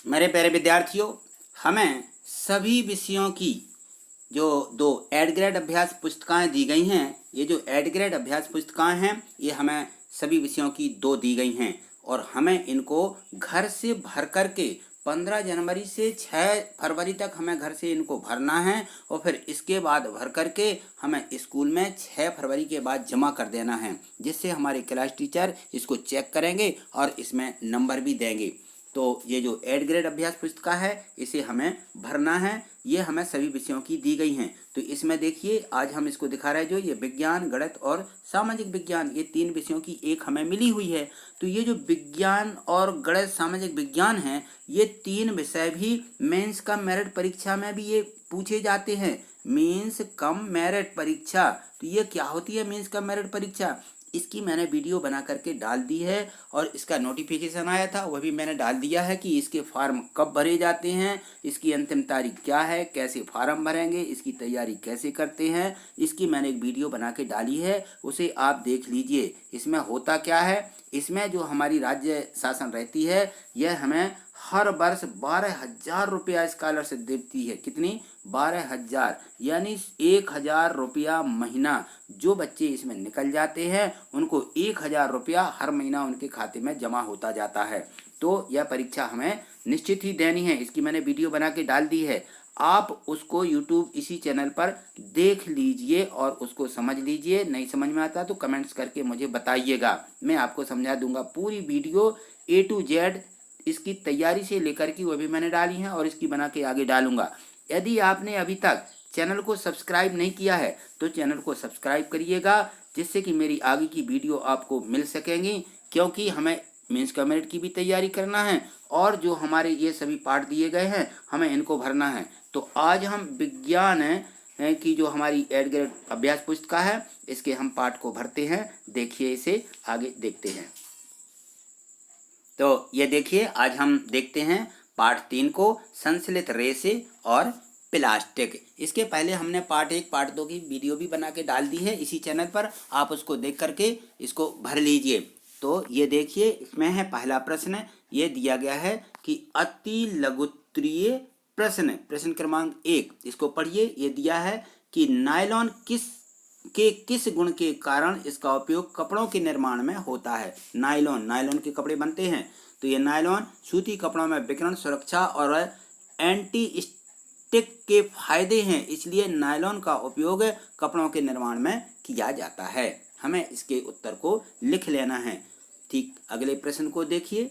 मेरे प्यारे विद्यार्थियों, हमें सभी विषयों की जो 2 एड ग्रेड अभ्यास पुस्तिकाएं दी गई हैं, ये जो एड ग्रेड अभ्यास पुस्तिकाएं हैं ये हमें सभी विषयों की 2 दी गई हैं और हमें इनको घर से भर करके 15 जनवरी से 6 फरवरी तक हमें घर से इनको भरना है और फिर इसके बाद भर करके हमें स्कूल में 6 फरवरी के बाद जमा कर देना है, जिससे हमारे क्लास टीचर इसको चेक करेंगे और इसमें नंबर भी देंगे। तो ये जो एड ग्रेड अभ्यास पुस्तिका है इसे हमें भरना है, ये हमें सभी विषयों की दी गई हैं। तो इसमें देखिए आज हम इसको दिखा रहे हैं, जो ये विज्ञान, गणित और सामाजिक विज्ञान, ये 3 विषयों की एक हमें मिली हुई है। तो ये जो विज्ञान और गणित सामाजिक विज्ञान हैं, ये 3 विषय भी मेंस कम मेरिट परीक्षा में भी ये पूछे जाते हैं। मेंस कम मेरिट परीक्षा, तो ये क्या होती है मेंस कम मेरिट परीक्षा? इसकी मैंने वीडियो बना करके डाल दी है और इसका नोटिफिकेशन आया था, वह भी मैंने डाल दिया है कि इसके फॉर्म कब भरे जाते हैं, इसकी अंतिम तारीख क्या है, कैसे फॉर्म भरेंगे, इसकी तैयारी कैसे करते हैं, इसकी मैंने एक वीडियो बना के डाली है, उसे आप देख लीजिए। इसमें होता क्या है, इसमें जो हमारी राज्य शासन रहती है यह हमें हर वर्ष 12,000 रुपया स्कॉलरशिप देती है। कितनी? 12,000, यानी 1,000 रुपया महीना। जो बच्चे इसमें निकल जाते हैं उनको 1,000 रुपया हर महीना उनके खाते में जमा होता जाता है। तो यह परीक्षा हमें निश्चित ही देनी है, इसकी मैंने वीडियो बना के डाल दी है। आप उसको YouTube इसी चैनल पर देख लीजिए और उसको समझ लीजिए। नहीं समझ में आता तो कमेंट्स करके मुझे बताइएगा, मैं आपको समझा दूंगा। पूरी वीडियो A to Z इसकी तैयारी से लेकर की वह भी मैंने डाली है और इसकी बना के आगे डालूंगा। यदि आपने अभी तक चैनल को सब्सक्राइब नहीं किया है तो चैनल को सब्सक्राइब करिएगा, जिससे कि मेरी आगे की वीडियो आपको मिल सकेंगी, क्योंकि हमें मेंस का मेरिट की भी तैयारी करना है और जो हमारे ये सभी पार्ट दिए गए हैं हमें इनको भरना है। तो आज हम विज्ञान की जो हमारी एड ग्रेड अभ्यास पुस्तिका है इसके हम पार्ट को भरते हैं। देखिए, इसे आगे देखते हैं। तो ये देखिए, आज हम देखते हैं पार्ट 3 को, संश्लेषित रेशे और प्लास्टिक। इसके पहले हमने पार्ट 1 पार्ट 2 की वीडियो भी बना के डाल दी है इसी चैनल पर, आप उसको देख करके इसको भर लीजिए। तो ये देखिए, इसमें है पहला प्रश्न, ये दिया गया है कि अति लघुत्तरीय प्रश्न, प्रश्न क्रमांक 1, इसको पढ़िए। ये दिया है कि नायलॉन किस गुण के कारण इसका उपयोग कपड़ों के निर्माण में होता है। नायलॉन के कपड़े बनते हैं, तो ये नायलॉन सूती कपड़ों में विकिरण सुरक्षा और एंटी स्टिक के फायदे हैं, इसलिए नायलॉन का उपयोग कपड़ों के निर्माण में किया जाता है। हमें इसके उत्तर को लिख लेना है। ठीक, अगले प्रश्न को देखिए।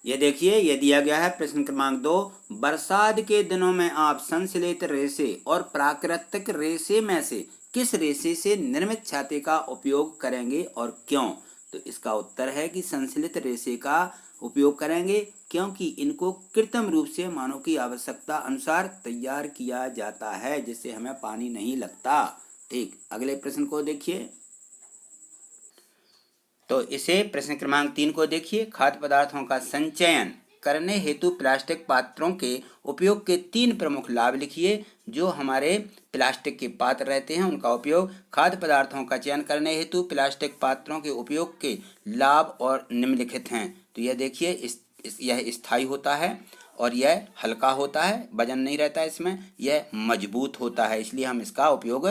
ये देखिए, ये दिया गया है प्रश्न क्रमांक 2, बरसात के दिनों में आप संश्लेषित रेशे और प्राकृतिक रेशे में से किस रेशे से निर्मित छाते का उपयोग करेंगे और क्यों? तो इसका उत्तर है कि संश्लेषित रेशे का उपयोग करेंगे, क्योंकि इनको कृत्रिम रूप से मानव की आवश्यकता अनुसार तैयार किया जाता है, जिससे हमें पानी नहीं लगता। ठीक, अगले प्रश्न को देखिए। तो इसे प्रश्न क्रमांक 3 को देखिए। खाद्य पदार्थों का संचयन करने हेतु प्लास्टिक पात्रों के उपयोग के 3 प्रमुख लाभ लिखिए। जो हमारे प्लास्टिक के पात्र रहते हैं उनका उपयोग, खाद्य पदार्थों का चयन करने हेतु प्लास्टिक पात्रों के उपयोग के लाभ और निम्नलिखित हैं। तो यह देखिए, यह स्थायी होता है और यह हल्का होता है, वजन नहीं रहता इसमें, यह मजबूत होता है, इसलिए हम इसका उपयोग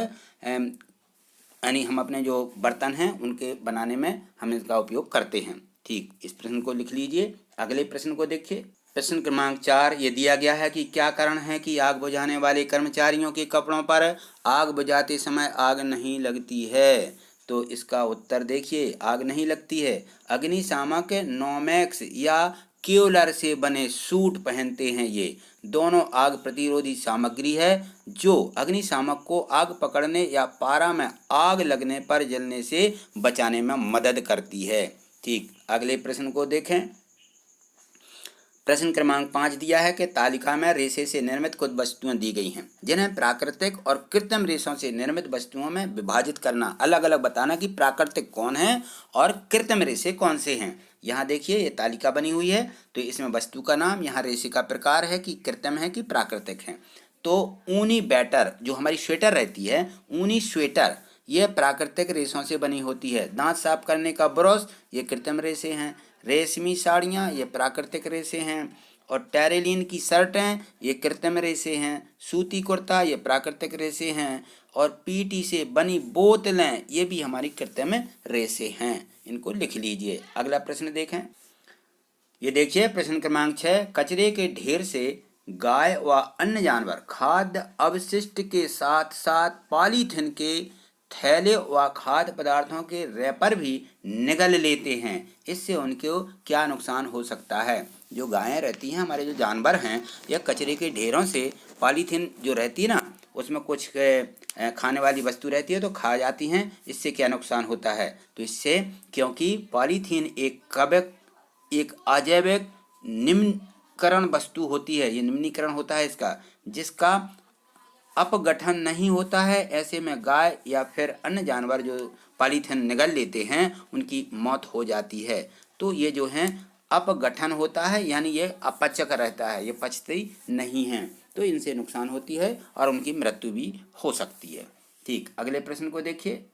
यानी हम अपने जो बर्तन हैं उनके बनाने में हम इसका उपयोग करते हैं। ठीक, इस प्रश्न को लिख लीजिए। अगले प्रश्न को देखिए। प्रश्न क्रमांक 4, ये दिया गया है कि क्या कारण है कि आग बुझाने वाले कर्मचारियों के कपड़ों पर आग बुझाते समय आग नहीं लगती है? तो इसका उत्तर देखिए, आग नहीं लगती है। अग्निशामक नोमेक्स या क्योलर से बने सूट पहनते हैं। ये दोनों आग प्रतिरोधी सामग्री है जो अग्निशामक को आग पकड़ने या पारा में आग लगने पर जलने से बचाने में मदद करती है। ठीक, अगले प्रश्न को देखें। प्रश्न क्रमांक 5 दिया है कि तालिका में रेशे से निर्मित कुछ वस्तुएं दी गई हैं, जिन्हें प्राकृतिक और कृत्रिम रेशों से निर्मित वस्तुओं में विभाजित करना, अलग अलग बताना कि प्राकृतिक कौन है और कृत्रिम रेशे कौन से हैं। यहाँ देखिए, ये तालिका बनी हुई है, तो इसमें वस्तु का नाम, यहाँ रेशे का प्रकार है कि कृत्रिम है कि प्राकृतिक है। तो ऊनी बैटर, जो हमारी स्वेटर रहती है, ऊनी स्वेटर, यह प्राकृतिक रेशों से बनी होती है। दांत साफ करने का ब्रश, ये कृत्रिम रेशे हैं। रेशमी साड़ियाँ ये प्राकृतिक रेशे हैं, और टेरेलिन की शर्टें ये कृत्रिम रेशे हैं। सूती कुर्ता ये प्राकृतिक रेशे हैं, और पीटी से बनी बोतलें ये भी हमारी कृत्रिम रेशे हैं। इनको लिख लीजिए। अगला प्रश्न देखें। ये देखिए प्रश्न क्रमांक 6, कचरे के ढेर से गाय व अन्य जानवर खाद्य अवशिष्ट के साथ साथ पॉलीथीन के थैले व खाद्य पदार्थों के रैपर भी निगल लेते हैं। इससे उनको क्या नुकसान हो सकता है? जो गायें रहती हैं, हमारे जो जानवर हैं, यह कचरे के ढेरों से पॉलीथीन जो रहती है ना, उसमें कुछ खाने वाली वस्तु रहती है तो खा जाती हैं। इससे क्या नुकसान होता है? तो इससे, क्योंकि पॉलीथीन एक अजैविक निम्नीकरण वस्तु होती है, ये निम्नीकरण होता है इसका, जिसका अपघटन नहीं होता है। ऐसे में गाय या फिर अन्य जानवर जो पॉलीथीन निगल लेते हैं उनकी मौत हो जाती है। तो ये जो है अपघटन होता है, यानी ये अपचक रहता है, ये पचती नहीं हैं, तो इनसे नुकसान होती है और उनकी मृत्यु भी हो सकती है। ठीक, अगले प्रश्न को देखिए।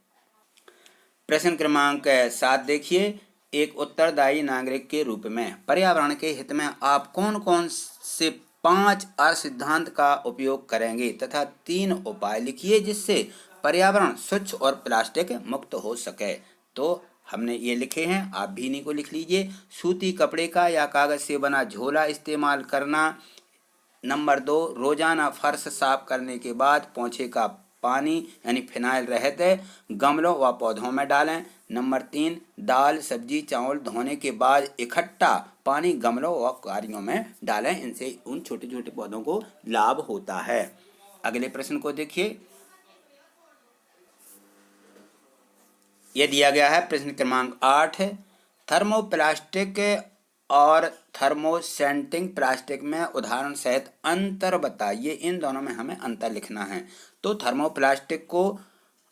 प्रश्न क्रमांक 7 देखिए। एक उत्तरदायी नागरिक के रूप में पर्यावरण के हित में आप कौन कौन से 5 सिद्धांत का उपयोग करेंगे तथा 3 उपाय लिखिए जिससे पर्यावरण स्वच्छ और प्लास्टिक मुक्त हो सके। तो हमने ये लिखे हैं, आप भी इन्हीं को लिख लीजिए। सूती कपड़े का या कागज से बना झोला इस्तेमाल करना। नंबर 2, रोजाना फर्श साफ करने के बाद पोंछे का पानी यानी फिनाइल रहित गमलों व पौधों में डालें। नंबर 3, दाल सब्जी चावल धोने के बाद इकट्ठा पानी गमलों व क्यारियों में डालें। इनसे उन छोटे छोटे पौधों को लाभ होता है। अगले प्रश्न को देखिए। यह दिया गया है प्रश्न क्रमांक 8, थर्मोप्लास्टिक और थर्मोसेंटिंग प्लास्टिक में उदाहरण सहित अंतर बताइए। इन दोनों में हमें अंतर लिखना है। तो थर्मोप्लास्टिक को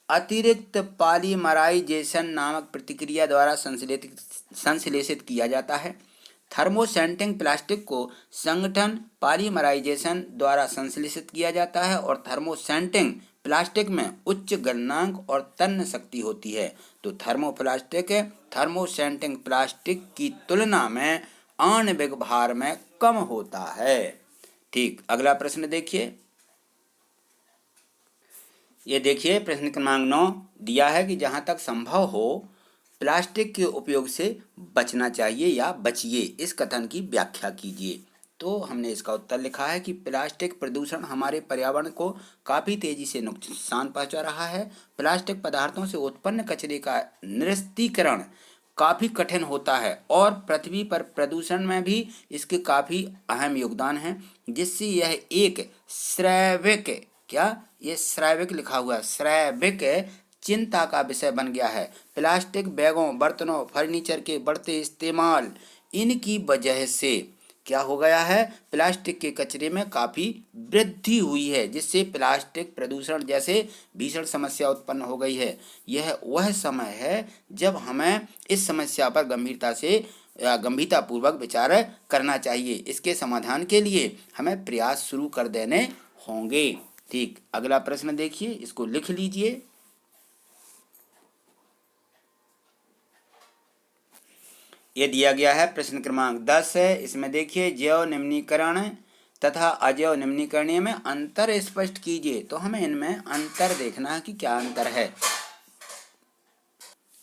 अतिरिक्त पॉलीमराइजेशन नामक प्रतिक्रिया द्वारा संश्लेषित किया जाता है। थर्मोसेंटिंग प्लास्टिक को संगठन पॉलीमराइजेशन द्वारा संश्लेषित किया जाता है, और थर्मोसेंटिंग प्लास्टिक में उच्च गलनांक और तन्य शक्ति होती है। तो थर्मोप्लास्टिक थर्मोसेंटिंग प्लास्टिक की तुलना में आणविक भार में कम होता है। ठीक, अगला प्रश्न देखिए। ये देखिए प्रश्न क्रमांक 9 दिया है कि जहाँ तक संभव हो प्लास्टिक के उपयोग से बचना चाहिए या बचिए। इस कथन की व्याख्या कीजिए। तो हमने इसका उत्तर लिखा है कि प्लास्टिक प्रदूषण हमारे पर्यावरण को काफ़ी तेजी से नुकसान पहुंचा रहा है। प्लास्टिक पदार्थों से उत्पन्न कचरे का निरस्तीकरण काफ़ी कठिन होता है, और पृथ्वी पर प्रदूषण में भी इसके काफ़ी अहम योगदान है, जिससे यह एक श्रैविक, क्या ये श्रैविक लिखा हुआ है, श्रैविक चिंता का विषय बन गया है। प्लास्टिक बैगों, बर्तनों, फर्नीचर के बढ़ते इस्तेमाल, इनकी वजह से क्या हो गया है, प्लास्टिक के कचरे में काफ़ी वृद्धि हुई है, जिससे प्लास्टिक प्रदूषण जैसे भीषण समस्या उत्पन्न हो गई है। यह वह समय है जब हमें इस समस्या पर गंभीरतापूर्वक विचार करना चाहिए। इसके समाधान के लिए हमें प्रयास शुरू कर देने होंगे। ठीक, अगला प्रश्न देखिए, इसको लिख लीजिए। ये दिया गया है प्रश्न क्रमांक 10 है। इसमें देखिए, जैव निम्नीकरण तथा अजैव निम्नीकरणीय में अंतर स्पष्ट कीजिए। तो हमें इनमें अंतर देखना है कि क्या अंतर है।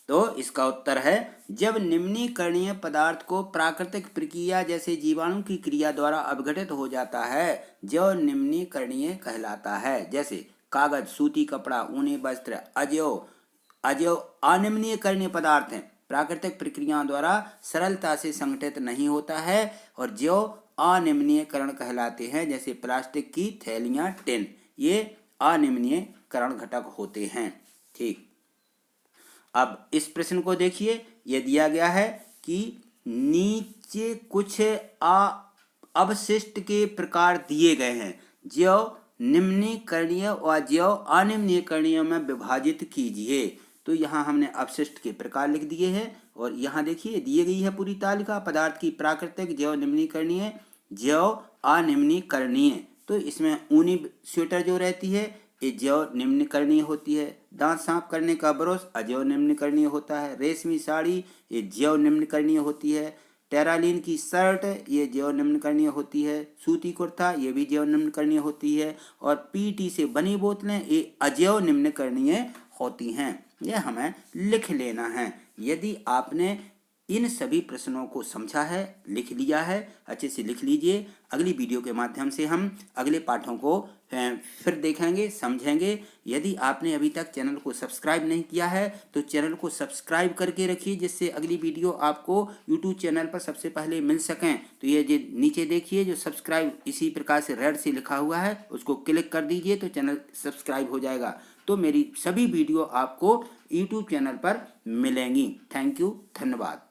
तो इसका उत्तर है, जब निम्नीकरणीय पदार्थ को प्राकृतिक प्रक्रिया जैसे जीवाणु की क्रिया द्वारा अपघटित हो जाता है, जैव निम्नीकरणीय कहलाता है। जैसे कागज, सूती कपड़ा, ऊनी वस्त्र अजैव अनिम्नीकरणीय पदार्थ हैं, प्राकृतिक प्रक्रियाओं द्वारा सरलता से संगठित नहीं होता है और जैव अनिम्नीकरण कहलाते हैं। जैसे प्लास्टिक की थैलियाँ, टिन, ये अनिम्नीकरण घटक होते हैं। ठीक, अब इस प्रश्न को देखिए। ये दिया गया है कि नीचे कुछ अवशिष्ट के प्रकार दिए गए हैं, जैव निम्नीकरणीय और जैव अनिम्नीकरणीय में विभाजित कीजिए। तो यहाँ हमने अपशिष्ट के प्रकार लिख दिए हैं, और यहाँ देखिए दिए गई है पूरी तालिका पदार्थ की, प्राकृतिक, जैव निम्नीकरणीय, जैव अनिम्नीकरणीय। तो इसमें ऊनी स्वेटर जो रहती है ये जैव निम्नीकरणीय होती है। दांत साफ करने का ब्रश अजैव निम्नीकरणीय होता है। रेशमी साड़ी ये जैव निम्नीकरणीय होती है। टेरालिन की शर्ट ये जैव निम्न करणीय होती है, सूती कुर्ता ये भी जैव निम्न करणीय होती है, और पीटी से बनी बोतलें ये अजैव निम्न करणीय होती हैं। ये हमें लिख लेना है। यदि आपने इन सभी प्रश्नों को समझा है, लिख लिया है, अच्छे से लिख लीजिए। अगली वीडियो के माध्यम से हम अगले पाठों को फिर देखेंगे, समझेंगे। यदि आपने अभी तक चैनल को सब्सक्राइब नहीं किया है तो चैनल को सब्सक्राइब करके रखिए, जिससे अगली वीडियो आपको यूट्यूब चैनल पर सबसे पहले मिल सकें। तो ये जो नीचे देखिए जो सब्सक्राइब इसी प्रकार से रेड से लिखा हुआ है, उसको क्लिक कर दीजिए तो चैनल सब्सक्राइब हो जाएगा। तो मेरी सभी वीडियो आपको यूट्यूब चैनल पर मिलेंगी। थैंक यू, धन्यवाद।